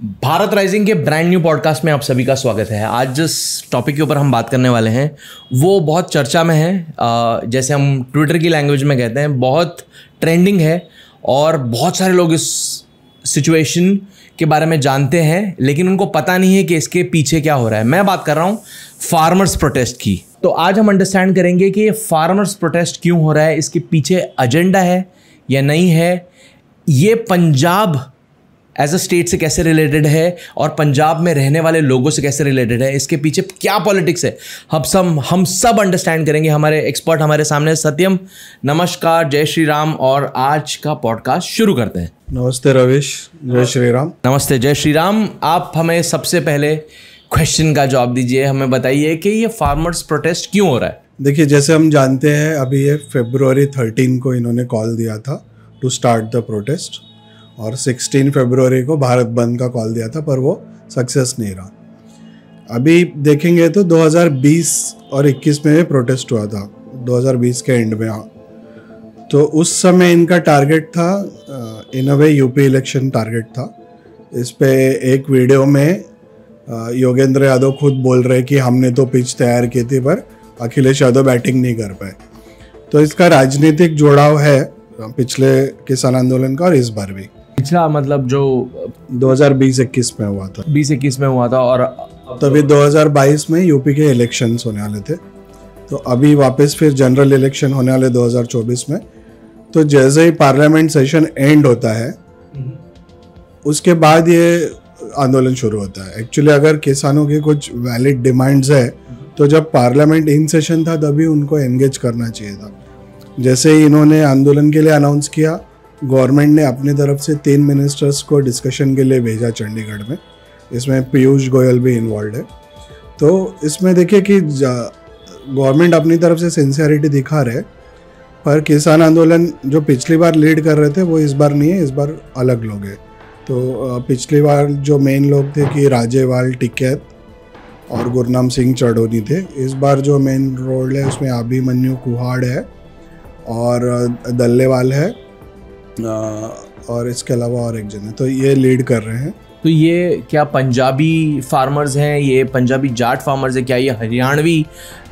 Bharat rising के brand new podcast में आप सभी का स्वागत है। आज जिस टॉपिक के ऊपर हम बात करने वाले हैं वो बहुत चर्चा में है, जैसे हम ट्विटर की लैंग्वेज में कहते हैं, बहुत ट्रेंडिंग है और बहुत सारे लोग इस सिचुएशन के बारे में जानते हैं, लेकिन उनको पता नहीं है कि इसके पीछे क्या हो रहा है। मैं बात कर रहा हूँ फार्मर्स प्रोटेस्ट की। तो आज हम अंडरस्टैंड करेंगे कि ये फार्मर्स प्रोटेस्ट क्यों हो रहा है, इसके पीछे एजेंडा है या नहीं है, ये पंजाब एज अ स्टेट से कैसे रिलेटेड है और पंजाब में रहने वाले लोगों से कैसे रिलेटेड है, इसके पीछे क्या पॉलिटिक्स है, हम सब अंडरस्टैंड करेंगे। हमारे एक्सपर्ट हमारे सामने। सत्यम, नमस्कार, जय श्री राम। और आज का पॉडकास्ट शुरू करते हैं। नमस्ते रविश, जय श्री राम। नमस्ते, जय श्री राम। आप हमें सबसे पहले क्वेश्चन का जवाब दीजिए, हमें बताइए कि ये फार्मर्स प्रोटेस्ट क्यों हो रहा है। देखिए, जैसे हम जानते हैं अभी ये February 13 को इन्होंने कॉल दिया था टू स्टार्ट द प्रोटेस्ट और 16 फरवरी को भारत बंद का कॉल दिया था, पर वो सक्सेस नहीं रहा। अभी देखेंगे तो 2020 और 21 में प्रोटेस्ट हुआ था, 2020 के एंड में। तो उस समय इनका टारगेट था इन अ वे यूपी इलेक्शन टारगेट था। इस पे एक वीडियो में योगेंद्र यादव खुद बोल रहे कि हमने तो पिच तैयार की थी पर अखिलेश यादव बैटिंग नहीं कर पाए। तो इसका राजनीतिक जुड़ाव है पिछले किसान आंदोलन का और इस बार भी। पिछला मतलब जो 2020-21 में हुआ था, 20-21 में हुआ था, और तभी 2022 में यूपी के इलेक्शंस होने वाले थे। तो अभी वापस फिर जनरल इलेक्शन होने वाले 2024 में। तो जैसे ही पार्लियामेंट सेशन एंड होता है उसके बाद ये आंदोलन शुरू होता है। एक्चुअली अगर किसानों की कुछ वैलिड डिमांड्स है तो जब पार्लियामेंट इन सेशन था तभी उनको एंगेज करना चाहिए था। जैसे ही इन्होंने आंदोलन के लिए अनाउंस किया, गवर्नमेंट ने अपनी तरफ से 3 मिनिस्टर्स को डिस्कशन के लिए भेजा चंडीगढ़ में। इसमें पीयूष गोयल भी इन्वॉल्व है। तो इसमें देखिए कि गवर्नमेंट अपनी तरफ से सिंसियरिटी दिखा रहे, पर किसान आंदोलन जो पिछली बार लीड कर रहे थे वो इस बार नहीं है, इस बार अलग लोग हैं। तो पिछली बार जो मेन लोग थे कि राजेवाल टिकैत और गुरनाम सिंह चढ़ोनी थे। इस बार जो मेन रोल है उसमें अभिमन्यु कुहाड़ है और दल्लेवाल है और इसके अलावा और एक जन है। तो ये लीड कर रहे हैं। तो ये क्या पंजाबी फार्मर्स हैं, ये पंजाबी जाट फार्मर्स है, क्या ये हरियाणवी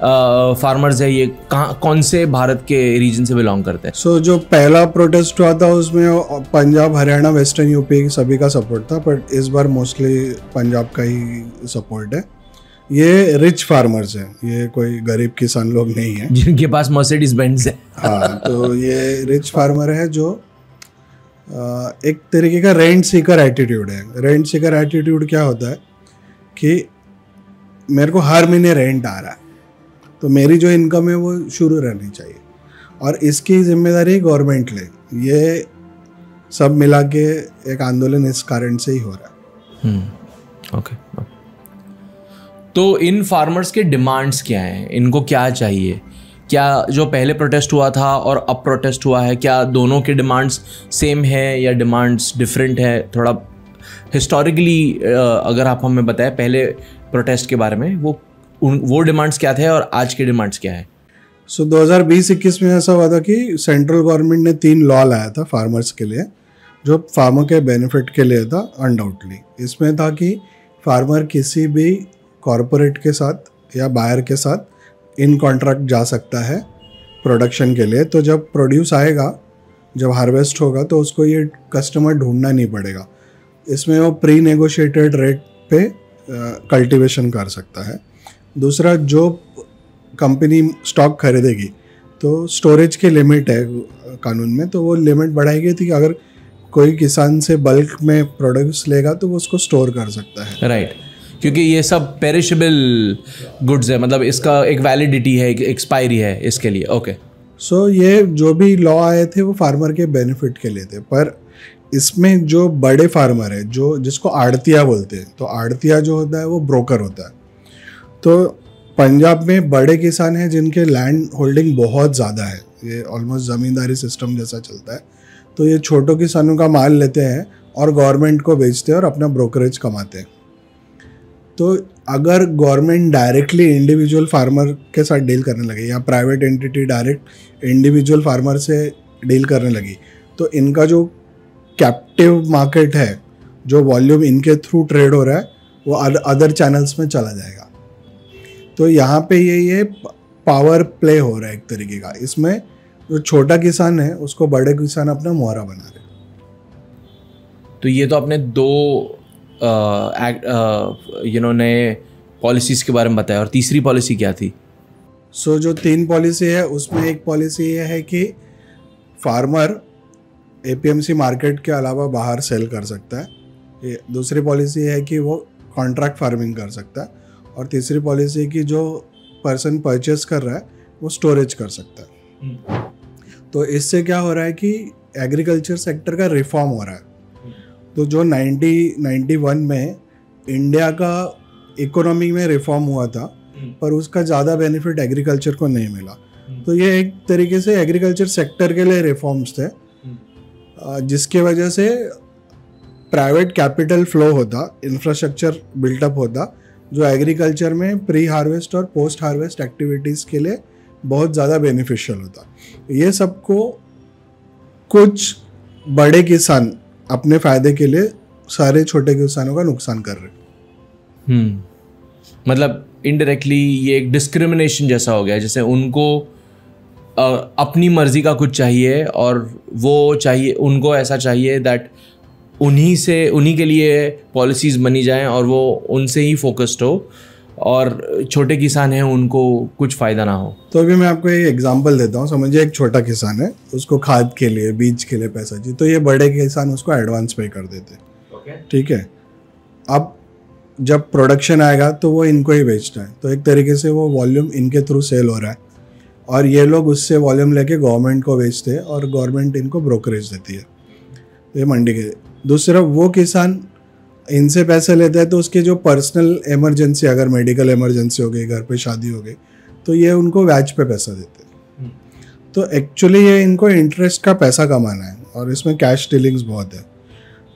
फार्मर्स है, ये कौन से भारत के रीजन से बिलोंग करते हैं? जो पहला प्रोटेस्ट हुआ था उसमें पंजाब, हरियाणा, वेस्टर्न यूपी सभी का सपोर्ट था, बट इस बार मोस्टली पंजाब का ही सपोर्ट है। ये रिच फार्मर्स हैं, ये कोई गरीब किसान लोग नहीं है जिनके पास मर्सिडीज बेंज है। हाँ, तो ये रिच फार्मर है जो एक तरीके का रेंट सीकर एटीट्यूड है। रेंट सीकर एटीट्यूड क्या होता है कि मेरे को हर महीने रेंट आ रहा है तो मेरी जो इनकम है वो शुरू रहनी चाहिए और इसकी जिम्मेदारी गवर्नमेंट ले। ये सब मिला के एक आंदोलन इस कारण से ही हो रहा है। ओके। तो इन फार्मर्स के डिमांड्स क्या हैं, इनको क्या चाहिए? क्या जो पहले प्रोटेस्ट हुआ था और अब प्रोटेस्ट हुआ है, क्या दोनों के डिमांड्स सेम है या डिमांड्स डिफरेंट है? थोड़ा हिस्टोरिकली अगर आप हमें बताएं पहले प्रोटेस्ट के बारे में, वो डिमांड्स क्या थे और आज के डिमांड्स क्या है? 2020-21 में ऐसा हुआ था कि सेंट्रल गवर्नमेंट ने 3 लॉ लाया था फार्मर्स के लिए, जो फार्मर के बेनिफिट के लिए था अनडाउटली। इसमें था कि फार्मर किसी भी कॉरपोरेट के साथ या बायर के साथ इन कॉन्ट्रैक्ट जा सकता है प्रोडक्शन के लिए। तो जब प्रोड्यूस आएगा, जब हार्वेस्ट होगा तो उसको ये कस्टमर ढूंढना नहीं पड़ेगा। इसमें वो प्री नेगोशिएटेड रेट पे कल्टीवेशन कर सकता है। दूसरा, जो कंपनी स्टॉक खरीदेगी तो स्टोरेज की लिमिट है कानून में, तो वो लिमिट बढ़ाई गई थी कि अगर कोई किसान से बल्क में प्रोडक्ट्स लेगा तो वो उसको स्टोर कर सकता है। राइट, क्योंकि ये सब पेरिशेबल गुड्स है, मतलब इसका एक वैलिडिटी है, एक एक्सपायरी है इसके लिए। ओके। सो ये जो भी लॉ आए थे वो फार्मर के बेनिफिट के लिए थे, पर इसमें जो बड़े फार्मर है, जो जिसको आड़तिया बोलते हैं, तो आड़तिया जो होता है वो ब्रोकर होता है। तो पंजाब में बड़े किसान हैं जिनके लैंड होल्डिंग बहुत ज़्यादा है, ये ऑलमोस्ट ज़मींदारी सिस्टम जैसा चलता है। तो ये छोटों किसानों का माल लेते हैं और गवर्नमेंट को बेचते हैं और अपना ब्रोकरेज कमाते हैं। तो अगर गवर्नमेंट डायरेक्टली इंडिविजुअल फार्मर के साथ डील करने लगे या private entity direct individual farmer से डील करने लगी, तो इनका जो कैप्टिव मार्केट है जो वॉल्यूम इनके थ्रू ट्रेड हो रहा है वो अदर चैनल्स में चला जाएगा। तो यहाँ पे ये पावर प्ले हो रहा है एक तरीके का। इसमें जो छोटा किसान है उसको बड़े किसान अपना मुहारा बना रहे। तो ये तो आपने दो नए पॉलिसीज के बारे में बताया, और तीसरी पॉलिसी क्या थी? सो जो 3 पॉलिसी है उसमें एक पॉलिसी ये है कि फार्मर एपीएमसी मार्केट के अलावा बाहर सेल कर सकता है। दूसरी पॉलिसी है कि वो कॉन्ट्रैक्ट फार्मिंग कर सकता है, और तीसरी पॉलिसी है कि जो पर्सन परचेस कर रहा है वो स्टोरेज कर सकता है। तो इससे क्या हो रहा है कि एग्रीकल्चर सेक्टर का रिफॉर्म हो रहा है। तो जो 91 में इंडिया का इकोनॉमी में रिफॉर्म हुआ था, पर उसका ज़्यादा बेनिफिट एग्रीकल्चर को नहीं मिला। तो ये एक तरीके से एग्रीकल्चर सेक्टर के लिए रिफॉर्म्स थे, जिसके वजह से प्राइवेट कैपिटल फ्लो होता, इंफ्रास्ट्रक्चर बिल्टअप होता, जो एग्रीकल्चर में प्री हार्वेस्ट और पोस्ट हार्वेस्ट एक्टिविटीज़ के लिए बहुत ज़्यादा बेनिफिशियल होता। ये सबको कुछ बड़े किसान अपने फ़ायदे के लिए सारे छोटे किसानों का नुकसान कर रहे। मतलब इनडायरेक्टली ये एक डिस्क्रिमिनेशन जैसा हो गया, जैसे उनको अपनी मर्जी का कुछ चाहिए, और वो चाहिए, उनको ऐसा चाहिए दैट उन्हीं के लिए पॉलिसीज़ बनी जाएं और वो उनसे ही फोकस्ड हो, और छोटे किसान हैं उनको कुछ फ़ायदा ना हो। तो अभी मैं आपको एक एग्जांपल देता हूँ। समझिए एक छोटा किसान है, उसको खाद के लिए, बीज के लिए पैसा चाहिए, तो ये बड़े किसान उसको एडवांस पे कर देते। ठीक है, अब जब प्रोडक्शन आएगा तो वो इनको ही बेचना है, तो एक तरीके से वो वॉल्यूम इनके थ्रू सेल हो रहा है, और ये लोग उससे वॉल्यूम लेके गवर्नमेंट को बेचते हैं, और गवर्नमेंट इनको ब्रोकरेज देती है, ये मंडी के। दूसरा, वो किसान इनसे पैसे लेता है, तो उसके जो पर्सनल इमरजेंसी, अगर मेडिकल इमरजेंसी हो गई, घर पे शादी हो गई, तो ये उनको व्याज पे पैसा देते हैं। तो एक्चुअली ये इनको इंटरेस्ट का पैसा कमाना है, और इसमें कैश डीलिंग्स बहुत है।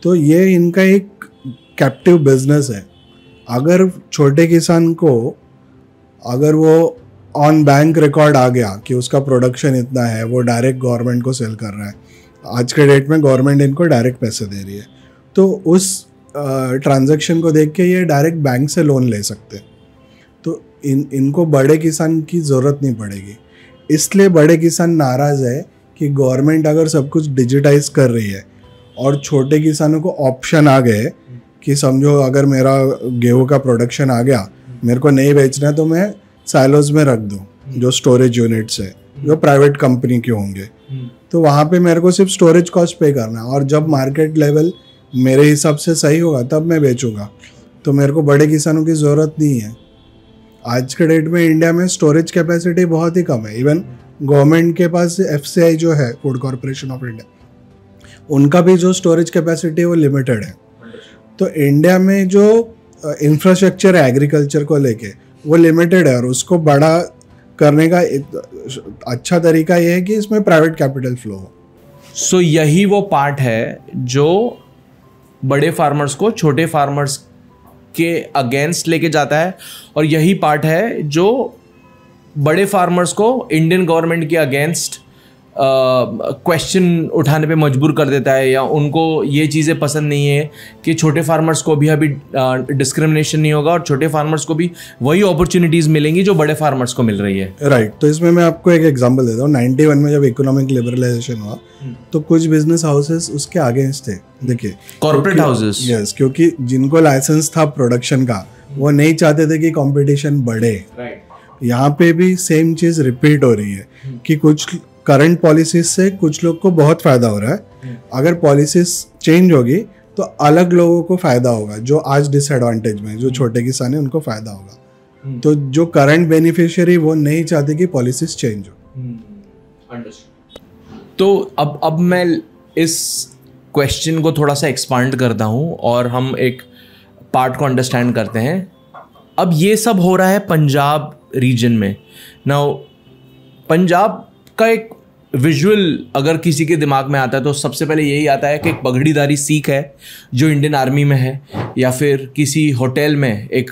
तो ये इनका एक कैप्टिव बिजनेस है। अगर छोटे किसान को, अगर वो ऑन बैंक रिकॉर्ड आ गया कि उसका प्रोडक्शन इतना है, वो डायरेक्ट गवर्नमेंट को सेल कर रहा है, आज के डेट में गवर्नमेंट इनको डायरेक्ट पैसे दे रही है, तो उस ट्रांजैक्शन को देख के ये डायरेक्ट बैंक से लोन ले सकते हैं। तो इनको बड़े किसान की ज़रूरत नहीं पड़ेगी। इसलिए बड़े किसान नाराज़ है कि गवर्नमेंट अगर सब कुछ डिजिटाइज कर रही है, और छोटे किसानों को ऑप्शन आ गए कि समझो अगर मेरा गेहूं का प्रोडक्शन आ गया, मेरे को नहीं बेचना है, तो मैं साइलोज में रख दूँ, जो स्टोरेज यूनिट्स है, जो प्राइवेट कंपनी के होंगे, तो वहाँ पे मेरे को सिर्फ स्टोरेज कॉस्ट पे करना है, और जब मार्केट लेवल मेरे हिसाब से सही होगा तब मैं बेचूंगा। तो मेरे को बड़े किसानों की ज़रूरत नहीं है। आज के डेट में इंडिया में स्टोरेज कैपेसिटी बहुत ही कम है। इवन गवर्नमेंट के पास FCI जो है, फूड कॉरपोरेशन ऑफ इंडिया, उनका भी जो स्टोरेज कैपेसिटी है वो लिमिटेड है। तो इंडिया में जो इंफ्रास्ट्रक्चर है एग्रीकल्चर को लेके, वो लिमिटेड है, और उसको बड़ा करने का अच्छा तरीका ये है कि इसमें प्राइवेट कैपिटल फ्लो हो। सो यही वो पार्ट है जो बड़े फार्मर्स को छोटे फार्मर्स के अगेंस्ट लेके जाता है, और यही पार्ट है जो बड़े फार्मर्स को इंडियन गवर्नमेंट के अगेंस्ट क्वेश्चन उठाने पे मजबूर कर देता है, या उनको ये चीज़ें पसंद नहीं है कि छोटे फार्मर्स को भी अभी डिस्क्रिमिनेशन नहीं होगा, और छोटे फार्मर्स को भी वही अपॉर्चुनिटीज़ मिलेंगी जो बड़े फार्मर्स को मिल रही है। राइट। तो इसमें मैं आपको एक एग्जांपल देता हूँ। 91 में जब इकोनॉमिक लिबरलाइजेशन हुआ, तो कुछ बिजनेस हाउसेस उसके अगेंस्ट थे। देखिए, कॉर्पोरेट हाउसेस, यस, क्योंकि जिनको लाइसेंस था प्रोडक्शन का, वो नहीं चाहते थे कि कंपटीशन बढ़े। यहाँ पे भी सेम चीज़ रिपीट हो रही है कि कुछ करंट पॉलिसीज से कुछ लोग को बहुत फायदा हो रहा है। अगर पॉलिसीज चेंज होगी तो अलग लोगों को फायदा होगा, जो आज डिसएडवांटेज में, जो छोटे किसान है उनको फायदा होगा। तो जो करंट बेनिफिशियरी वो नहीं चाहते कि पॉलिसीज चेंज हो। तो अब मैं इस क्वेश्चन को थोड़ा सा एक्सपांड करता हूँ, और हम एक पार्ट को अंडरस्टैंड करते हैं। अब ये सब हो रहा है पंजाब रीजन में। नाउ पंजाब का एक विजुअल अगर किसी के दिमाग में आता है तो सबसे पहले यही आता है कि एक पगड़ीदारी सिख है जो इंडियन आर्मी में है, या फिर किसी होटल में एक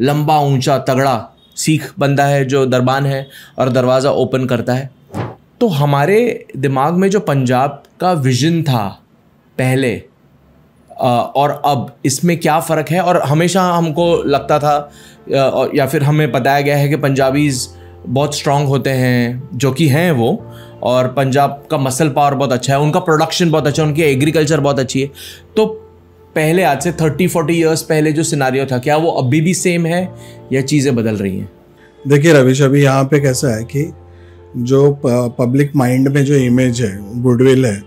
लंबा ऊंचा तगड़ा सिख बंदा है जो दरबान है और दरवाज़ा ओपन करता है। तो हमारे दिमाग में जो पंजाब का विजन था पहले, और अब इसमें क्या फ़र्क है? और हमेशा हमको लगता था या फिर हमें बताया गया है कि पंजाबीज़ बहुत स्ट्रांग होते हैं, जो कि हैं वो, और पंजाब का मसल पावर बहुत अच्छा है, उनका प्रोडक्शन बहुत अच्छा है, उनकी एग्रीकल्चर बहुत अच्छी है। तो पहले आज से 30-40 ईयर्स पहले जो सिनारियो था, क्या वो अभी भी सेम है या चीज़ें बदल रही हैं? देखिए रविश, अभी यहाँ पे कैसा है कि जो पब्लिक माइंड में जो इमेज है, गुडविल है,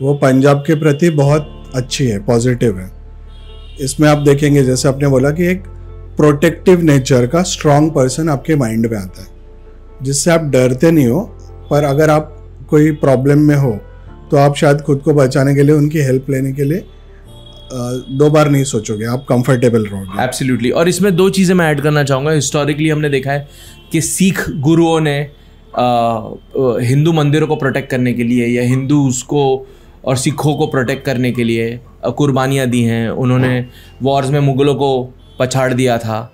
वो पंजाब के प्रति बहुत अच्छी है, पॉजिटिव है। इसमें आप देखेंगे, जैसे आपने बोला कि एक प्रोटेक्टिव नेचर का स्ट्रांग पर्सन आपके माइंड में आता है, जिससे आप डरते नहीं हो, पर अगर आप कोई प्रॉब्लम में हो तो आप शायद खुद को बचाने के लिए, उनकी हेल्प लेने के लिए 2 बार नहीं सोचोगे, आप कंफर्टेबल रहोगे। एब्सोल्युटली। और इसमें 2 चीज़ें मैं ऐड करना चाहूँगा। हिस्टोरिकली हमने देखा है कि सिख गुरुओं ने हिंदू मंदिरों को प्रोटेक्ट करने के लिए या हिंदूज़ को और सिखों को प्रोटेक्ट करने के लिए कुर्बानियाँ दी हैं। उन्होंने वॉर्स में मुग़लों को पछाड़ दिया था।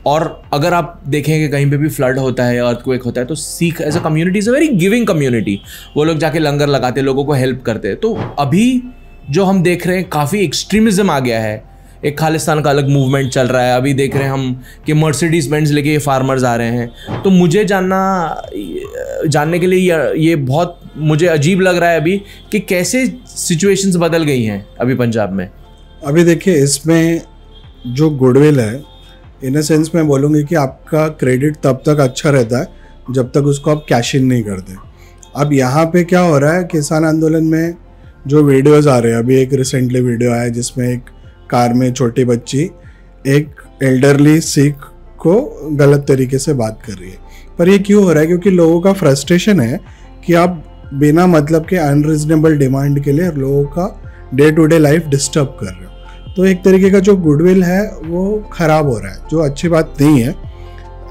और अगर आप देखें कि कहीं पे भी फ्लड होता है, अर्थक्वेक होता है, तो Sikh as a community is a very giving community. वो लोग जाके लंगर लगाते, लोगों को हेल्प करते। तो अभी जो हम देख रहे हैं, काफ़ी एक्सट्रीमिज़म आ गया है, एक खालिस्तान का अलग मूवमेंट चल रहा है। अभी देख रहे हैं हम कि मर्सिडीज़ बेंज लेके ये फार्मर्स आ रहे हैं। तो मुझे जानने के लिए ये बहुत मुझे अजीब लग रहा है अभी कि कैसे सिचुएशंस बदल गई हैं अभी पंजाब में। अभी देखिए, इसमें जो गुडविल है, इन अ सेंस मैं बोलूँगी कि आपका क्रेडिट तब तक अच्छा रहता है जब तक उसको आप कैश इन नहीं करते। अब यहाँ पे क्या हो रहा है, किसान आंदोलन में जो वीडियोस आ रहे हैं, अभी एक रिसेंटली वीडियो आया जिसमें एक कार में छोटी बच्ची एक एल्डरली सिख को गलत तरीके से बात कर रही है। पर ये क्यों हो रहा है? क्योंकि लोगों का फ्रस्ट्रेशन है कि आप बिना मतलब के अनरीजनेबल डिमांड के लिए लोगों का day to day life disturb कर रहे हो। तो एक तरीके का जो गुडविल है वो ख़राब हो रहा है, जो अच्छी बात नहीं है।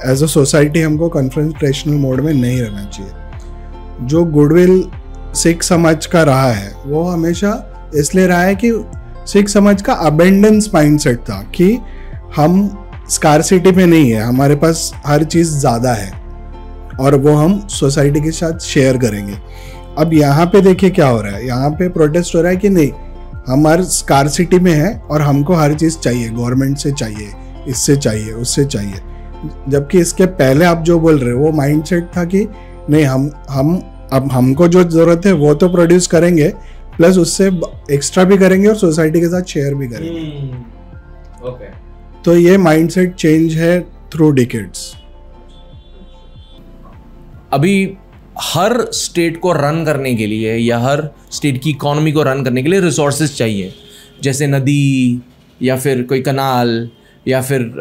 एज अ सोसाइटी हमको कन्फ्रंटेशनल मोड में नहीं रहना चाहिए। जो गुडविल सिख समाज का रहा है वो हमेशा इसलिए रहा है कि सिख समाज का अबेंडेंस माइंडसेट था कि हम स्कार्सिटी में नहीं है, हमारे पास हर चीज़ ज़्यादा है और वो हम सोसाइटी के साथ शेयर करेंगे। अब यहाँ पे देखिए क्या हो रहा है, यहाँ पे प्रोटेस्ट हो रहा है कि नहीं, हमारे स्कार्सिटी में है और हमको हर चीज़ चाहिए, गवर्नमेंट से चाहिए, इससे चाहिए, उससे चाहिए। जबकि इसके पहले आप जो बोल रहे हो वो माइंडसेट था कि नहीं, हम अब हमको जो ज़रूरत है वो तो प्रोड्यूस करेंगे, प्लस उससे एक्स्ट्रा भी करेंगे और सोसाइटी के साथ शेयर भी करेंगे। ओके। तो ये माइंडसेट चेंज है थ्रू डिकेड्स। अभी हर स्टेट को रन करने के लिए या हर स्टेट की इकोनॉमी को रन करने के लिए रिसोर्सेज चाहिए, जैसे नदी या फिर कोई कनाल या फिर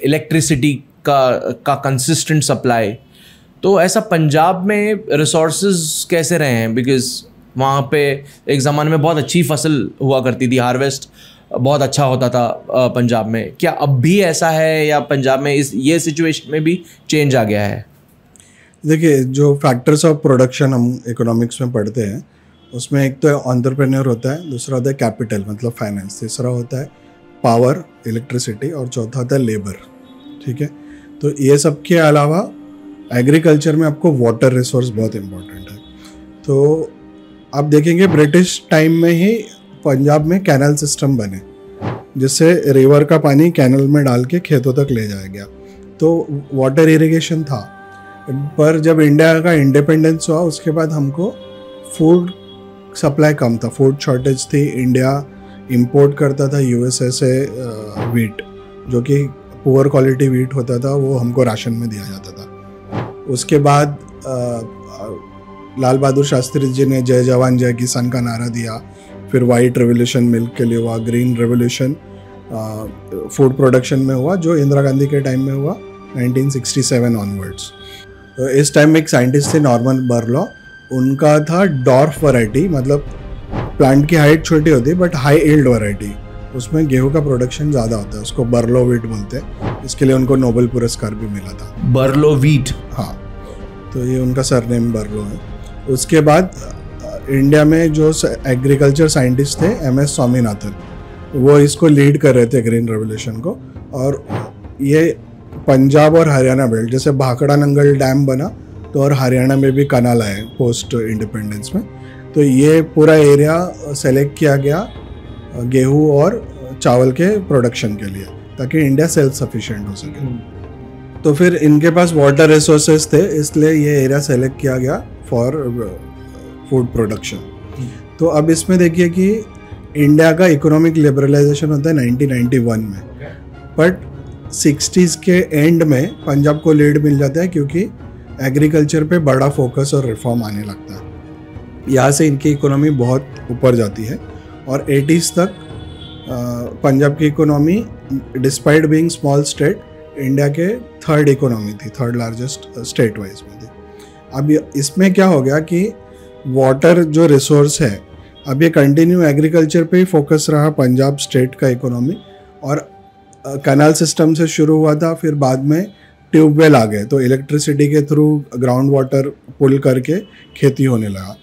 इलेक्ट्रिसिटी का कंसिस्टेंट सप्लाई। तो ऐसा पंजाब में रिसोर्सेज कैसे रहे हैं? बिकॉज वहाँ पे एक ज़माने में बहुत अच्छी फसल हुआ करती थी, हार्वेस्ट बहुत अच्छा होता था पंजाब में। क्या अब भी ऐसा है या पंजाब में ये सिचुएशन में भी चेंज आ गया है? देखिए, जो फैक्टर्स ऑफ प्रोडक्शन हम इकोनॉमिक्स में पढ़ते हैं उसमें एक तो एंटरप्रेन्योर होता है, दूसरा होता है कैपिटल मतलब फाइनेंस, तीसरा होता है पावर इलेक्ट्रिसिटी और चौथा होता है लेबर। ठीक है, तो ये सब के अलावा एग्रीकल्चर में आपको वाटर रिसोर्स बहुत इम्पोर्टेंट है। तो आप देखेंगे ब्रिटिश टाइम में ही पंजाब में कैनल सिस्टम बने, जिससे रिवर का पानी कैनल में डाल के खेतों तक ले जाया गया। तो वाटर इरिगेशन था। पर जब इंडिया का इंडिपेंडेंस हुआ उसके बाद हमको फूड सप्लाई कम था, फूड शॉर्टेज थी। इंडिया इंपोर्ट करता था यूएसए से वीट, जो कि पुअर क्वालिटी वीट होता था, वो हमको राशन में दिया जाता था। उसके बाद लाल बहादुर शास्त्री जी ने जय जवान जय किसान का नारा दिया। फिर वाइट रेवोल्यूशन मिल्क के लिए हुआ, ग्रीन रेवोल्यूशन फूड प्रोडक्शन में हुआ, जो इंदिरा गांधी के टाइम में हुआ 1967 ऑनवर्ड्स। तो इस टाइम में एक साइंटिस्ट थे नॉर्मन बर्लॉ, उनका था डॉर्फ वैरायटी, मतलब प्लांट की हाइट छोटी होती है बट हाई यील्ड वैरायटी, उसमें गेहूं का प्रोडक्शन ज़्यादा होता है, उसको बर्लो वीट बोलते हैं। इसके लिए उनको नोबेल पुरस्कार भी मिला था। बर्लो वीट? हाँ, तो ये उनका सरनेम बर्लो है। उसके बाद इंडिया में जो एग्रीकल्चर साइंटिस्ट थे MS स्वामीनाथन, वो इसको लीड कर रहे थे ग्रीन रेवोल्यूशन को। और ये पंजाब और हरियाणा बेल्ट, जैसे भाखड़ा नंगल डैम बना तो और हरियाणा में भी कनाल आए पोस्ट इंडिपेंडेंस में, तो ये पूरा एरिया सेलेक्ट किया गया गेहूँ और चावल के प्रोडक्शन के लिए, ताकि इंडिया सेल्फ सफिशिएंट हो सके। तो फिर इनके पास वाटर रिसोर्सेज थे, इसलिए ये एरिया सेलेक्ट किया गया फॉर फूड प्रोडक्शन। तो अब इसमें देखिए कि इंडिया का इकोनॉमिक लिबरलाइजेशन होता है 1991 में, बट 60s के एंड में पंजाब को लीड मिल जाता है क्योंकि एग्रीकल्चर पे बड़ा फोकस और रिफॉर्म आने लगता है। यहाँ से इनकी इकोनॉमी बहुत ऊपर जाती है और 80s तक पंजाब की economy despite being small state India के थर्ड इकोनॉमी थी, थर्ड लार्जेस्ट स्टेट वाइज में थी। अब इसमें क्या हो गया कि वाटर जो रिसोर्स है, अब ये कंटिन्यू एग्रीकल्चर पे ही फोकस रहा पंजाब स्टेट का इकोनॉमी, और कैनाल सिस्टम से शुरू हुआ था, फिर बाद में ट्यूबवेल आ गए, तो इलेक्ट्रिसिटी के थ्रू ग्राउंड वाटर पुल करके खेती होने लगा।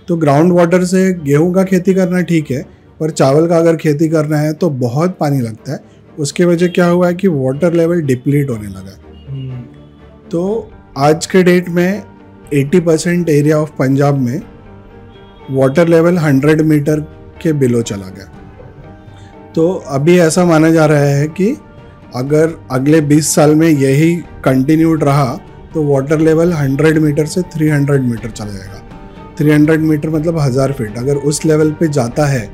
तो ग्राउंड वाटर से गेहूं का खेती करना ठीक है, पर चावल का अगर खेती करना है तो बहुत पानी लगता है। उसके वजह क्या हुआ है कि वाटर लेवल डिप्लीट होने लगा। तो आज के डेट में 80% एरिया ऑफ पंजाब में वाटर लेवल 100 मीटर के बिलो चला गया। तो अभी ऐसा माना जा रहा है कि अगर अगले 20 साल में यही कंटिन्यूड रहा तो वाटर लेवल 100 मीटर से 300 मीटर चला जाएगा। 300 मीटर मतलब 1000 फीट। अगर उस लेवल पे जाता है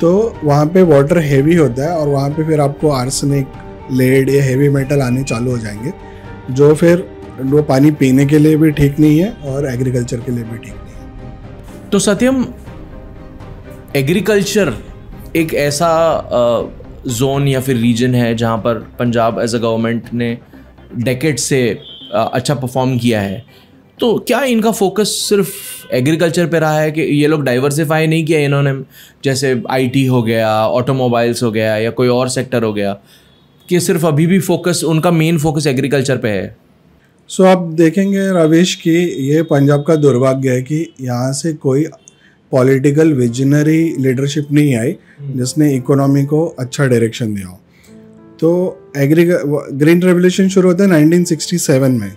तो वहाँ पे वाटर हेवी होता है और वहाँ पे फिर आपको आर्सेनिक, लेड या हेवी मेटल आने चालू हो जाएंगे, जो फिर वो पानी पीने के लिए भी ठीक नहीं है और एग्रीकल्चर के लिए भी ठीक नहीं है। तो सत्यम, एग्रीकल्चर एक ऐसा जोन या फिर रीजन है जहाँ पर पंजाब एज अ गवर्नमेंट ने डेकेड से अच्छा परफॉर्म किया है। तो क्या इनका फोकस सिर्फ एग्रीकल्चर पे रहा है कि ये लोग डाइवर्सिफाई नहीं किया इन्होंने, जैसे आईटी हो गया, ऑटोमोबाइल्स हो गया या कोई और सेक्टर हो गया, कि सिर्फ अभी भी फोकस, उनका मेन फोकस एग्रीकल्चर पे है? सो आप देखेंगे रविश कि ये पंजाब का दुर्भाग्य है कि यहाँ से कोई पॉलिटिकल विजनरी लीडरशिप नहीं आई जिसने इकोनॉमी को अच्छा डायरेक्शन दिया हो। तो ग्रीन रेवोल्यूशन शुरू होता है 1967 में,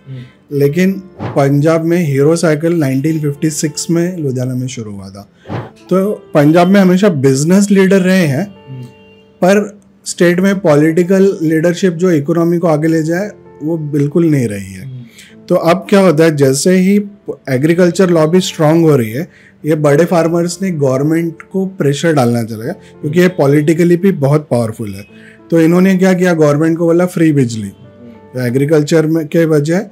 लेकिन पंजाब में हीरो साइकिल 1956 में लुधियाना में शुरू हुआ था। तो पंजाब में हमेशा बिजनेस लीडर रहे हैं, पर स्टेट में पॉलिटिकल लीडरशिप जो इकोनॉमी को आगे ले जाए वो बिल्कुल नहीं रही है। तो अब क्या होता है, जैसे ही एग्रीकल्चर लॉबी स्ट्रांग हो रही है, ये बड़े फार्मर्स ने गवर्नमेंट को प्रेशर डालना चलेगा क्योंकि ये पॉलिटिकली भी बहुत पावरफुल है। तो इन्होंने क्या किया, गवर्नमेंट को बोला फ्री बिजली। तो एग्रीकल्चर में के वजह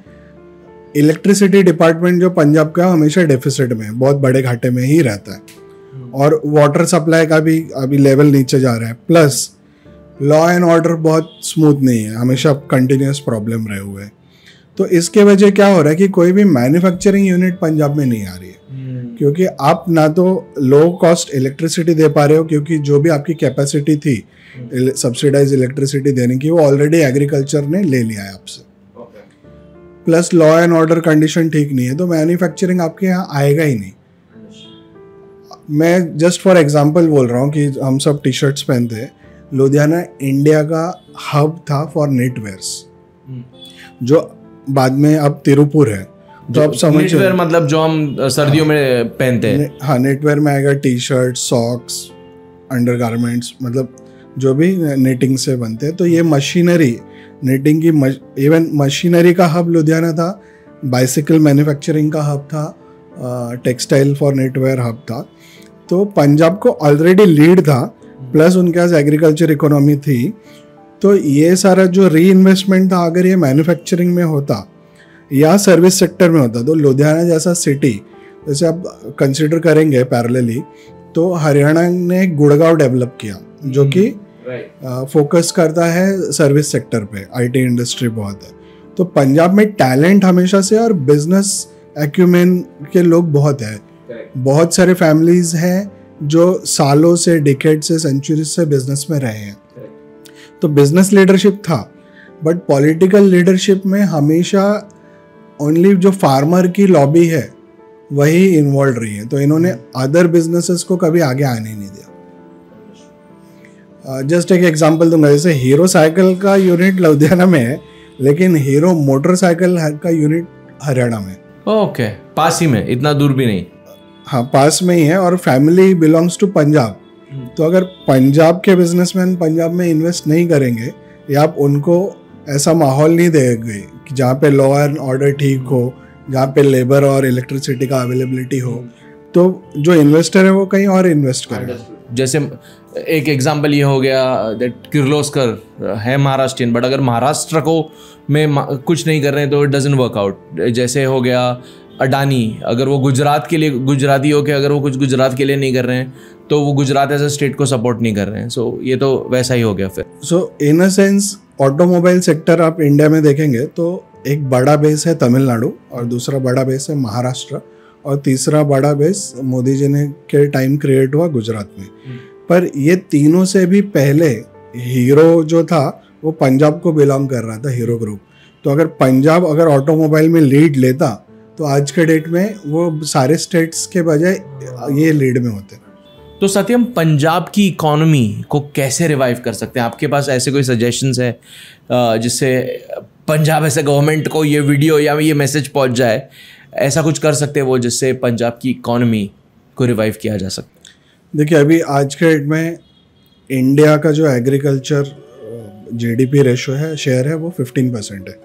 इलेक्ट्रिसिटी डिपार्टमेंट जो पंजाब का हमेशा डेफिसिट में, बहुत बड़े घाटे में ही रहता है, और वाटर सप्लाई का भी अभी लेवल नीचे जा रहा है। प्लस लॉ एंड ऑर्डर बहुत स्मूथ नहीं है, हमेशा कंटिन्यूस प्रॉब्लम रहे हुए हैं। तो इसके वजह क्या हो रहा है कि कोई भी मैन्युफैक्चरिंग यूनिट पंजाब में नहीं आ रही है, क्योंकि आप ना तो लो कॉस्ट इलेक्ट्रिसिटी दे पा रहे हो, क्योंकि जो भी आपकी कैपेसिटी थी सब्सिडाइज इलेक्ट्रिसिटी देने की वो ऑलरेडी एग्रीकल्चर ने ले लिया है आपसे। Plus law and order condition ठीक नहीं है, तो मैन्युफैक्चरिंग आपके यहाँ आएगा ही नहीं। मैं जस्ट फॉर एग्जांपल बोल रहा हूँ कि हम सब टी शर्ट्स पहनते हैं। लुधियाना इंडिया का हब था फॉर नेटवेयर्स, जो बाद में अब तिरुपुर है। तो आप समझ, नेटवेयर मतलब जो हम सर्दियों में पहनते हैं। हाँ, नेटवेयर में आएगा टी शर्ट, सॉक्स, अंडरगारमेंट्स, मतलब जो भी नेटिंग से बनते हैं। तो ये मशीनरी, नेटिंग की इवन मशीनरी का हब लुधियाना था, बाइसिकल मैन्युफैक्चरिंग का हब था, टेक्सटाइल फॉर नेटवेयर हब था। तो पंजाब को ऑलरेडी लीड था, प्लस उनके पास एग्रीकल्चर इकोनॉमी थी। तो ये सारा जो री इन्वेस्टमेंट था, अगर ये मैन्युफैक्चरिंग में होता या सर्विस सेक्टर में होता, तो लुधियाना जैसा सिटी, जैसे आप कंसिडर करेंगे पैरेलली, तो हरियाणा ने गुड़गांव डेवलप किया, जो कि फोकस करता है सर्विस सेक्टर पे, आईटी इंडस्ट्री बहुत है। तो पंजाब में टैलेंट हमेशा से और बिजनेस एक्यूमेन के लोग बहुत है। बहुत सारे फैमिलीज हैं जो सालों से, डिकेड से, सेंचुरी से बिजनेस में रहे हैं। तो बिजनेस लीडरशिप था, बट पॉलिटिकल लीडरशिप में हमेशा ओनली जो फार्मर की लॉबी है वही इन्वॉल्व रही है। तो इन्होंने अदर बिजनेसेस को कभी आगे आने नहीं दिया। जस्ट एक एग्जांपल दूंगा, जैसे हीरो साइकिल का यूनिट लुधियाना में है, लेकिन हीरो मोटरसाइकिल का यूनिट हरियाणा में। ओके, पास ही में, इतना दूर भी नहीं। हाँ, पास में ही है, और फैमिली बिलोंग्स टू पंजाब, तो अगर पंजाब के बिजनेसमैन पंजाब में इन्वेस्ट नहीं करेंगे या आप उनको ऐसा माहौल नहीं देंगे कि जहाँ पे लॉ एंड ऑर्डर ठीक हो, जहाँ पे लेबर और इलेक्ट्रिसिटी का अवेलेबिलिटी हो, तो जो इन्वेस्टर है वो कहीं और इन्वेस्ट करेगा। जैसे एक एग्जांपल ये हो गया दैट किर्लोस्कर है महाराष्ट्रियन, बट अगर महाराष्ट्र को में कुछ नहीं कर रहे हैं तो इट डजंट वर्क आउट। जैसे हो गया अडानी, अगर वो गुजरात के लिए गुजराती हो के अगर वो कुछ गुजरात के लिए नहीं कर रहे हैं तो वो गुजरात एज अ स्टेट को सपोर्ट नहीं कर रहे हैं। सो ये तो वैसा ही हो गया फिर। सो इन अ सेंस ऑटोमोबाइल सेक्टर आप इंडिया में देखेंगे तो एक बड़ा बेस है तमिलनाडु, और दूसरा बड़ा बेस है महाराष्ट्र, और तीसरा बड़ा बेस मोदी जी ने के टाइम क्रिएट हुआ गुजरात में। पर ये तीनों से भी पहले हीरो जो था वो पंजाब को बिलोंग कर रहा था, हीरो ग्रुप। तो अगर पंजाब अगर ऑटोमोबाइल में लीड लेता तो आज के डेट में वो सारे स्टेट्स के बजाय ये लीड में होते। तो सत्यम, पंजाब की इकोनॉमी को कैसे रिवाइव कर सकते हैं? आपके पास ऐसे कोई सजेशंस है जिससे पंजाब ऐसे गवर्नमेंट को ये वीडियो या ये मैसेज पहुंच जाए, ऐसा कुछ कर सकते हैं वो जिससे पंजाब की इकोनॉमी को रिवाइव किया जा सकता है? देखिए, अभी आज के डेट में इंडिया का जो एग्रीकल्चर जीडीपी रेशो है, शेयर है, वो 15% है,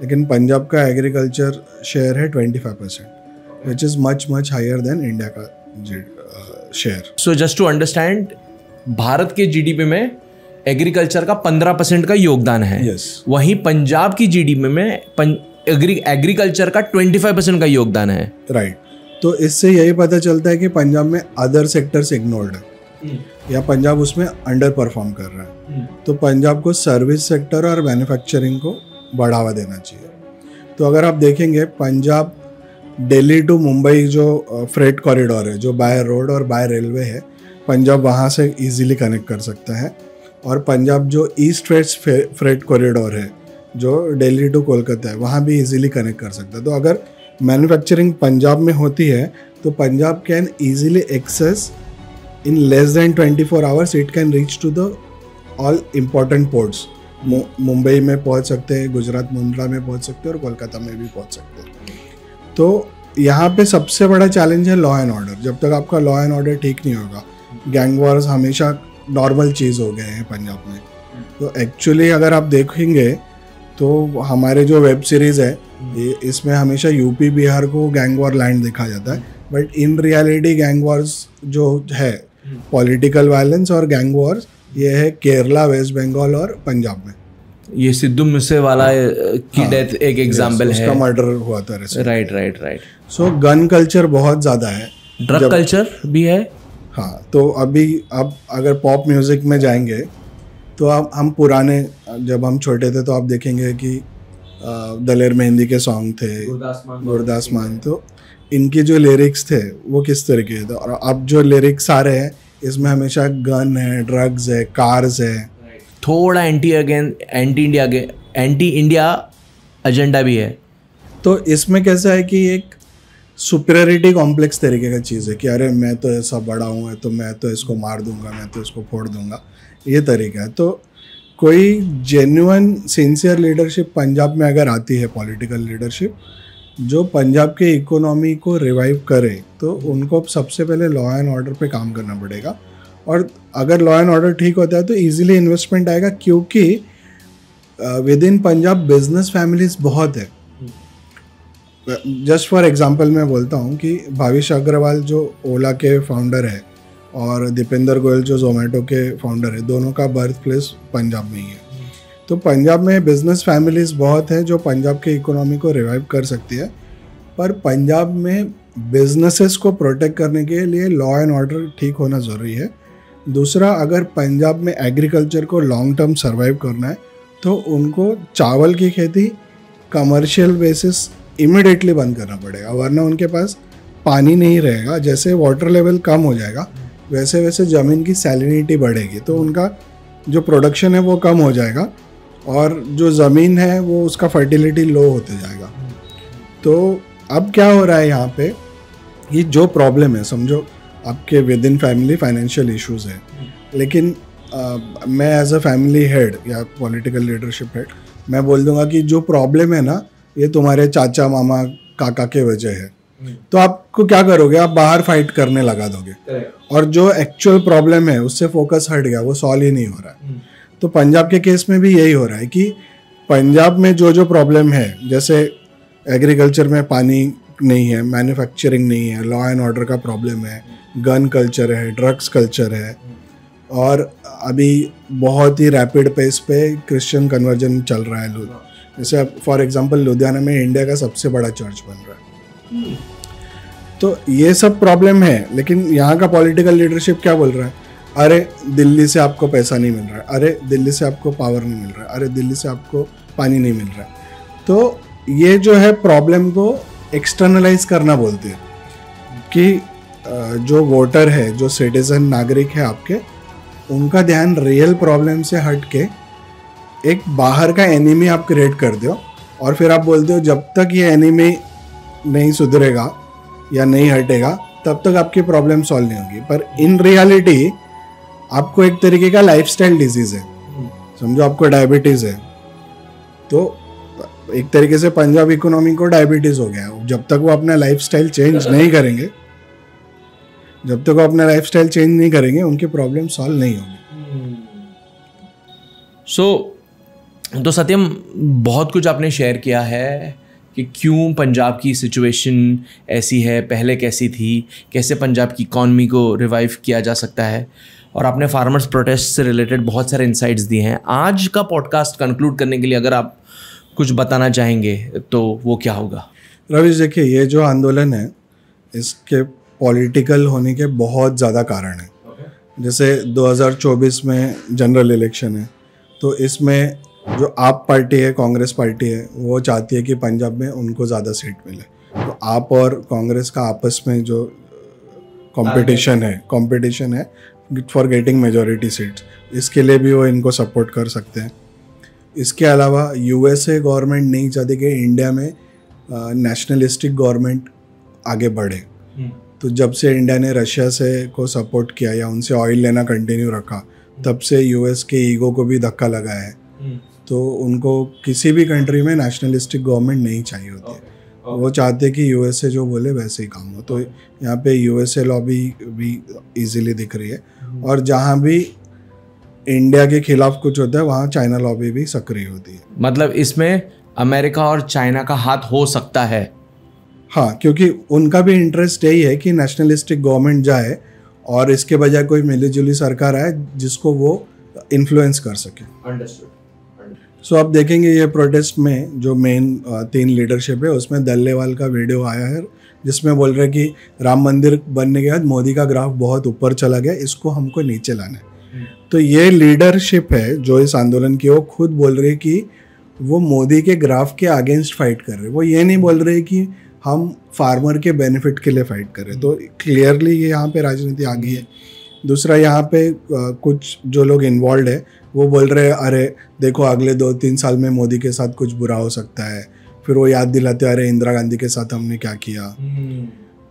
लेकिन पंजाब का एग्रीकल्चर शेयर है 25%, which is much much higher than India का share. So just to understand, Bharat के जीडीपी में एग्रीकल्चर का 15% का योगदान है। Yes. वहीं पंजाब की जीडीपी में एग्रीकल्चर का 25% का योगदान है। राइट। तो इससे यही पता चलता है कि पंजाब में अदर सेक्टर्स इग्नोर्ड है या पंजाब उसमें अंडर परफॉर्म कर रहा है। तो पंजाब को सर्विस सेक्टर और मैन्युफैक्चरिंग को बढ़ावा देना चाहिए। तो अगर आप देखेंगे पंजाब दिल्ली टू मुंबई जो फ्रेट कॉरिडोर है, जो बाय रोड और बाय रेलवे है, पंजाब वहाँ से इजीली कनेक्ट कर सकता है। और पंजाब जो ईस्ट वेस्ट फ्रेट कॉरिडोर है, जो दिल्ली टू कोलकाता है, वहाँ भी इजीली कनेक्ट कर सकता है। तो अगर मैन्युफैक्चरिंग पंजाब में होती है तो Punjab can easily access in less than 24 hours, it can reach to the all important ports. Mumbai में पहुंच सकते हैं, गुजरात मुंद्रा में पहुंच सकते हैं और कोलकाता में भी पहुंच सकते हैं। तो यहाँ पे सबसे बड़ा चैलेंज है लॉ एंड ऑर्डर। जब तक आपका लॉ एंड ऑर्डर ठीक नहीं होगा, गैंग वॉर्स हमेशा नॉर्मल चीज़ हो गए हैं पंजाब में। तो एक्चुअली अगर आप देखेंगे तो हमारे जो वेब सीरीज़ है इसमें हमेशा यूपी बिहार को गैंग वॉर लैंड देखा जाता है, but in reality gang Wars जो है, पॉलिटिकल वायलेंस और गैंग वॉर्स, ये है केरला, वेस्ट बंगाल और पंजाब में। ये सिद्धू मूसेवाला की डेथ एक एग्जांपल है, उसका मर्डर हुआ था। राइट। सो गन कल्चर बहुत ज़्यादा है, ड्रग कल्चर भी है। हाँ, तो अभी अब अगर पॉप म्यूज़िक में जाएंगे तो हम पुराने, जब हम छोटे थे तो आप देखेंगे कि दलेर मेहंदी के सॉन्ग थे, गुरदास मान, तो इनके जो लिरिक्स थे वो किस तरीके थे। और अब जो लिरिक्स आ रहे हैं इसमें हमेशा गन है, ड्रग्स है, कार्स है, थोड़ा एंटी इंडिया एजेंडा भी है। तो इसमें कैसा है कि एक सुपीरियरिटी कॉम्प्लेक्स तरीके का चीज़ है कि अरे मैं तो ऐसा बड़ा हूँ, तो मैं तो इसको मार दूंगा, मैं तो इसको फोड़ दूंगा, ये तरीका है। तो कोई जेन्युइन सिंसियर लीडरशिप पंजाब में अगर आती है, पॉलिटिकल लीडरशिप जो पंजाब के इकोनॉमी को रिवाइव करे, तो उनको सबसे पहले लॉ एंड ऑर्डर पे काम करना पड़ेगा। और अगर लॉ एंड ऑर्डर ठीक होता है तो इजीली इन्वेस्टमेंट आएगा, क्योंकि with in Punjab business families बहुत है। जस्ट फॉर एग्जांपल मैं बोलता हूँ कि भाविश अग्रवाल जो ओला के फाउंडर है और दीपेंद्र गोयल जो जोमेटो के फाउंडर है, दोनों का बर्थ प्लेस पंजाब में ही है। तो पंजाब में बिजनेस फैमिलीज बहुत है जो पंजाब के इकोनॉमी को रिवाइव कर सकती है। पर पंजाब में बिजनेसेस को प्रोटेक्ट करने के लिए लॉ एंड ऑर्डर ठीक होना ज़रूरी है। दूसरा, अगर पंजाब में एग्रीकल्चर को लॉन्ग टर्म सर्वाइव करना है तो उनको चावल की खेती कमर्शियल बेसिस इमिडिएटली बंद करना पड़ेगा, वरना उनके पास पानी नहीं रहेगा। जैसे वाटर लेवल कम हो जाएगा वैसे वैसे ज़मीन की सैलिनिटी बढ़ेगी, तो उनका जो प्रोडक्शन है वो कम हो जाएगा और जो ज़मीन है वो उसका फर्टिलिटी लो होते जाएगा। तो अब क्या हो रहा है यहाँ पे, ये जो प्रॉब्लम है, समझो आपके with in family financial issues है, लेकिन मैं एज अ फैमिली हेड या पॉलिटिकल लीडरशिप हेड मैं बोल दूंगा कि जो प्रॉब्लम है ना, ये तुम्हारे चाचा मामा काका के वजह है। तो आपको क्या करोगे, आप बाहर फाइट करने लगा दोगे और जो एक्चुअल प्रॉब्लम है उससे फोकस हट गया, वो सॉल्व ही नहीं हो रहा है। तो पंजाब के केस में भी यही हो रहा है कि पंजाब में जो जो प्रॉब्लम है, जैसे एग्रीकल्चर में पानी नहीं है, मैन्युफैक्चरिंग नहीं है, लॉ एंड ऑर्डर का प्रॉब्लम है, गन कल्चर है, ड्रग्स कल्चर है, और अभी बहुत ही रैपिड पेस पे क्रिश्चियन कन्वर्जन चल रहा है। जैसे फॉर एग्जांपल लुधियाना में इंडिया का सबसे बड़ा चर्च बन रहा है। तो ये सब प्रॉब्लम है, लेकिन यहाँ का पॉलिटिकल लीडरशिप क्या बोल रहा है, अरे दिल्ली से आपको पैसा नहीं मिल रहा है, अरे दिल्ली से आपको पावर नहीं मिल रहा है, अरे दिल्ली से आपको पानी नहीं मिल रहा है। तो ये जो है प्रॉब्लम को एक्सटर्नलाइज करना बोलते हैं कि जो वोटर है, जो सिटीजन नागरिक है आपके, उनका ध्यान रियल प्रॉब्लम से हट के एक बाहर का एनिमी आप क्रिएट कर दो और फिर आप बोलते हो जब तक ये एनिमी नहीं सुधरेगा या नहीं हटेगा तब तक आपकी प्रॉब्लम सॉल्व नहीं होगी। पर इन रियलिटी आपको एक तरीके का लाइफस्टाइल डिजीज है, समझो आपको डायबिटीज़ है, तो एक तरीके से पंजाब इकोनॉमी को डायबिटीज़ हो गया। जब तक वो अपना लाइफस्टाइल चेंज नहीं करेंगे, उनकी प्रॉब्लम सॉल्व नहीं होगी। तो सत्यम, बहुत कुछ आपने शेयर किया है कि क्यों पंजाब की सिचुएशन ऐसी है, पहले कैसी थी, कैसे पंजाब की इकॉनमी को रिवाइव किया जा सकता है, और आपने फार्मर्स प्रोटेस्ट से रिलेटेड बहुत सारे इंसाइट्स दिए हैं। आज का पॉडकास्ट कंक्लूड करने के लिए अगर आप कुछ बताना चाहेंगे तो वो क्या होगा? रवीश, देखिए, ये जो आंदोलन है इसके पॉलिटिकल होने के बहुत ज़्यादा कारण हैं। जैसे 2024 में जनरल इलेक्शन है, तो इसमें जो आप पार्टी है, कांग्रेस पार्टी है, वो चाहती है कि पंजाब में उनको ज़्यादा सीट मिले। तो आप और कांग्रेस का आपस में जो कंपटीशन है फॉर गेटिंग मेजॉरिटी सीट्स, इसके लिए भी वो इनको सपोर्ट कर सकते हैं। इसके अलावा यूएसए गवर्नमेंट नहीं चाहती कि इंडिया में नेशनलिस्टिक गवर्नमेंट आगे बढ़े। तो जब से इंडिया ने रशिया से को सपोर्ट किया या उनसे ऑयल लेना कंटिन्यू रखा, तब से यूएस के ईगो को भी धक्का लगा है। तो उनको किसी भी कंट्री में नेशनलिस्टिक गवर्नमेंट नहीं चाहिए होती है। वो चाहते कि यूएसए जो बोले वैसे ही काम हो। तो यहाँ पे यूएसए लॉबी भी इजीली दिख रही है, और जहाँ भी इंडिया के खिलाफ कुछ होता है वहाँ चाइना लॉबी भी सक्रिय होती है। मतलब इसमें अमेरिका और चाइना का हाथ हो सकता है? हाँ, क्योंकि उनका भी इंटरेस्ट यही है कि नेशनलिस्टिक गवर्नमेंट जाए और इसके बजाय कोई मिलीजुली सरकार आए जिसको वो इन्फ्लुएंस कर सके। अंडरस्टूड। सो आप देखेंगे ये प्रोटेस्ट में जो मेन 3 लीडरशिप है, उसमें दल्लेवाल का वीडियो आया है जिसमें बोल रहे कि राम मंदिर बनने के बाद मोदी का ग्राफ बहुत ऊपर चला गया, इसको हमको नीचे लाना है। तो ये लीडरशिप है जो इस आंदोलन की, वो खुद बोल रही कि वो मोदी के ग्राफ के अगेंस्ट फाइट कर रहे। वो ये नहीं बोल रहे कि हम फार्मर के बेनिफिट के लिए फाइट कर रहे। तो क्लियरली ये यहाँ पे राजनीति आ गई है। दूसरा, यहाँ पे कुछ जो लोग इन्वॉल्व है वो बोल रहे हैं अरे देखो अगले 2-3 साल में मोदी के साथ कुछ बुरा हो सकता है। फिर वो याद दिलाते अरे इंदिरा गांधी के साथ हमने क्या किया।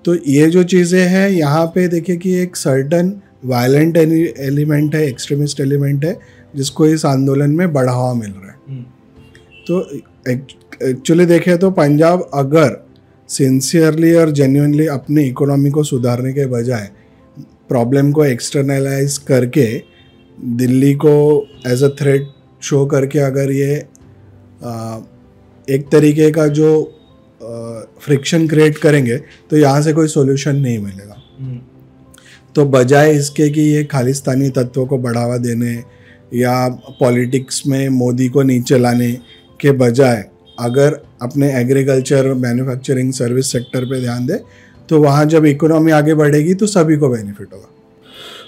तो ये जो चीज़ें हैं यहाँ पे देखिए कि एक सर्टन वायलेंट एलिमेंट है, एक्सट्रीमिस्ट एलिमेंट है, जिसको इस आंदोलन में बढ़ावा मिल रहा है। तो एक्चुअली देखें तो पंजाब अगर सिंसियरली और जेन्युइनली अपनी इकोनॉमी को सुधारने के बजाय प्रॉब्लम को एक्सटर्नलाइज करके दिल्ली को एज अ थ्रेट शो करके अगर ये एक तरीके का जो फ्रिक्शन क्रिएट करेंगे तो यहाँ से कोई सॉल्यूशन नहीं मिलेगा। तो बजाय इसके कि ये खालिस्तानी तत्वों को बढ़ावा देने या पॉलिटिक्स में मोदी को नीचे लाने के बजाय अगर अपने एग्रीकल्चर, मैन्युफैक्चरिंग, सर्विस सेक्टर पे ध्यान दे तो वहाँ जब इकोनॉमी आगे बढ़ेगी तो सभी को बेनिफिट होगा।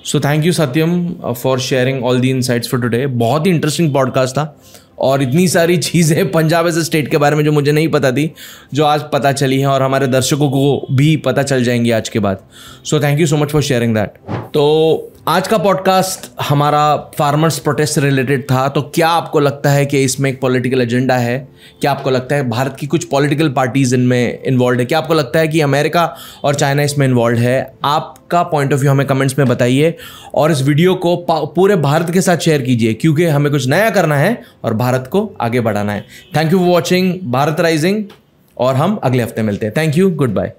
So thank you Satyam for sharing all the insights for today. बहुत ही इंटरेस्टिंग पॉडकास्ट था और इतनी सारी चीज़ें पंजाब एज ए स्टेट के बारे में जो मुझे नहीं पता थी, जो आज पता चली हैं और हमारे दर्शकों को भी पता चल जाएंगी आज के बाद। So thank you so much for sharing that. तो आज का पॉडकास्ट हमारा फार्मर्स प्रोटेस्ट से रिलेटेड था। तो क्या आपको लगता है कि इसमें एक पॉलिटिकल एजेंडा है? क्या आपको लगता है भारत की कुछ पॉलिटिकल पार्टीज इनमें इन्वॉल्व है? क्या आपको लगता है कि अमेरिका और चाइना इसमें इन्वॉल्व है? आपका पॉइंट ऑफ व्यू हमें कमेंट्स में बताइए और इस वीडियो को पूरे भारत के साथ शेयर कीजिए, क्योंकि हमें कुछ नया करना है और भारत को आगे बढ़ाना है। Thank you for watching Bharat rising और हम अगले हफ्ते मिलते हैं। Thank you, good bye.